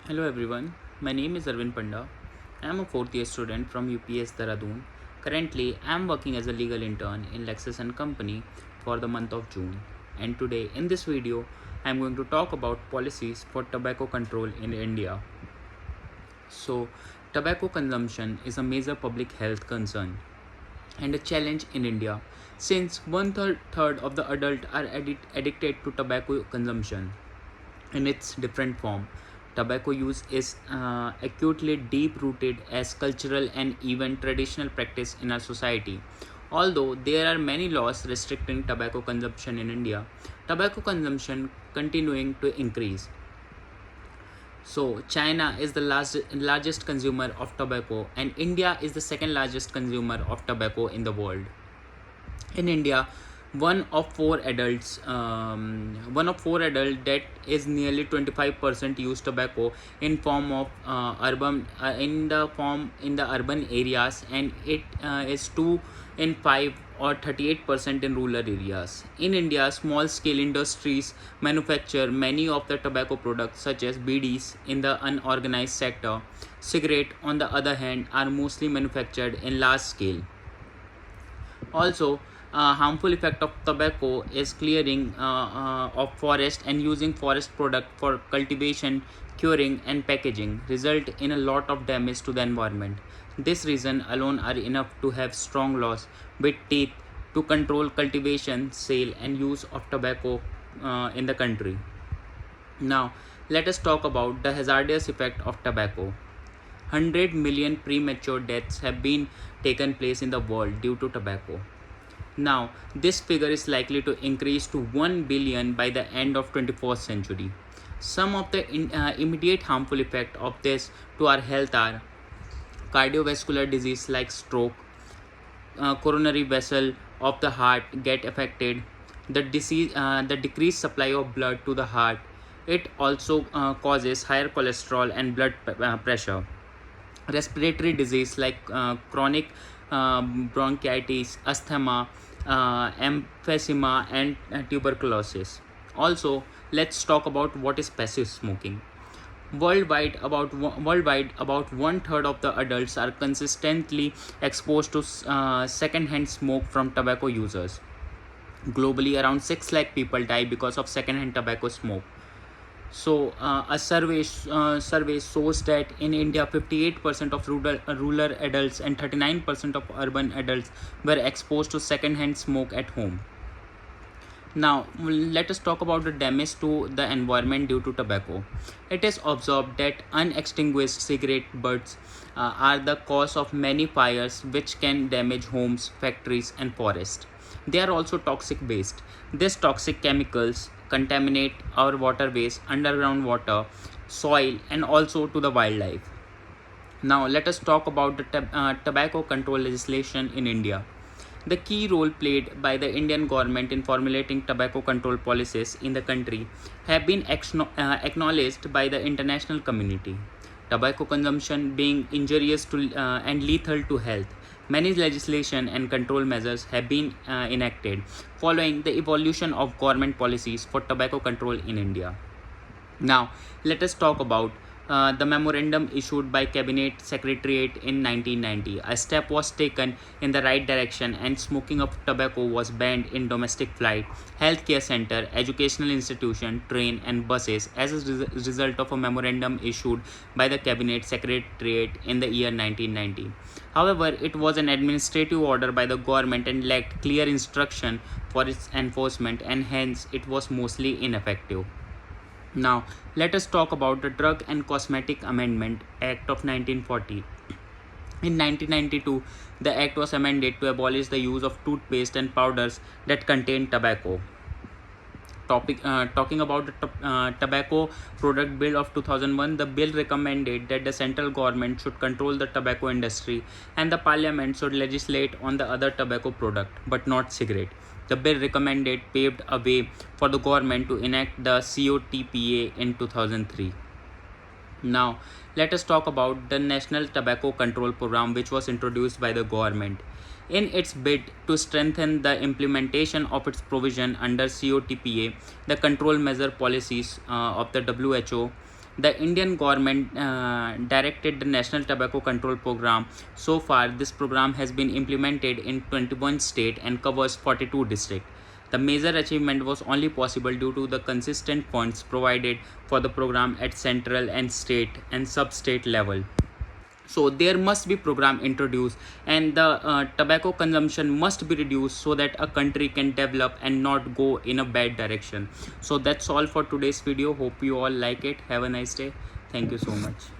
Hello everyone, my name is Arvind Panda. I am a fourth year student from UPS Dehradun. Currently, I am working as a legal intern in Lexus and Company for the month of June. And today, in this video, I am going to talk about policies for tobacco control in India. So, tobacco consumption is a major public health concern and a challenge in India since one third of the adults are addicted to tobacco consumption in its different form. Tobacco use is acutely deep rooted as cultural and even traditional practice in our society. Although there are many laws restricting tobacco consumption in India, tobacco consumption continuing to increase. So, China is the largest consumer of tobacco, and India is the second largest consumer of tobacco in the world. In India, one of four adult that is nearly 25% use tobacco in form of urban in the urban areas, and it is 2 in 5 or 38% in rural areas. In India, small scale industries manufacture many of the tobacco products such as BDs in the unorganized sector. Cigarette, on the other hand, are mostly manufactured in large scale. Also, harmful effect of tobacco is clearing of forest and using forest product for cultivation, curing and packaging result in a lot of damage to the environment. This reason alone are enough to have strong laws with teeth to control cultivation, sale and use of tobacco in the country. Now, let us talk about the hazardous effect of tobacco. 100 million premature deaths have been taken place in the world due to tobacco. Now, this figure is likely to increase to 1 billion by the end of 21st century. Some of the immediate harmful effects of this to our health are cardiovascular disease like stroke, coronary vessel of the heart get affected, the decreased supply of blood to the heart. It also causes higher cholesterol and blood pressure. Respiratory disease like chronic bronchitis, asthma, emphysema, and tuberculosis. Also, let's talk about what is passive smoking. Worldwide, about one third of the adults are consistently exposed to second-hand smoke from tobacco users. Globally, around 6 lakh people die because of second-hand tobacco smoke. So, a survey shows that in India, 58% of rural adults and 39% of urban adults were exposed to second-hand smoke at home. Now, let us talk about the damage to the environment due to tobacco. It is observed that unextinguished cigarette butts are the cause of many fires which can damage homes, factories, and forests. They are also toxic waste. These toxic chemicals contaminate our waterways, underground water, soil, and also to the wildlife. Now, let us talk about the tobacco control legislation in India. The key role played by the Indian government in formulating tobacco control policies in the country have been acknowledged by the international community. Tobacco consumption being injurious to and lethal to health, many legislation and control measures have been enacted following the evolution of government policies for tobacco control in India. Now, let us talk about the memorandum issued by Cabinet Secretariat in 1990. A step was taken in the right direction, and smoking of tobacco was banned in domestic flight, healthcare center, educational institution, train, and buses as a result of a memorandum issued by the Cabinet Secretariat in the year 1990. However, it was an administrative order by the government and lacked clear instruction for its enforcement, and hence it was mostly ineffective. Now, let us talk about the Drug and Cosmetic Amendment Act of 1940. In 1992, the act was amended to abolish the use of toothpaste and powders that contain tobacco. Talking about the Tobacco Product Bill of 2001, the bill recommended that the central government should control the tobacco industry and the parliament should legislate on the other tobacco product, but not cigarette. The bill recommended paved a way for the government to enact the COTPA in 2003. Now, let us talk about the National Tobacco Control Program, which was introduced by the government. In its bid to strengthen the implementation of its provision under COTPA, the control measure policies of the WHO, The Indian government directed the National Tobacco Control Program. So far, this program has been implemented in 21 states and covers 42 districts. The major achievement was only possible due to the consistent funds provided for the program at central and state and sub-state level. So there must be program introduced, and the tobacco consumption must be reduced so that a country can develop and not go in a bad direction. So that's all for today's video. Hope you all like it. Have a nice day. Thank you so much.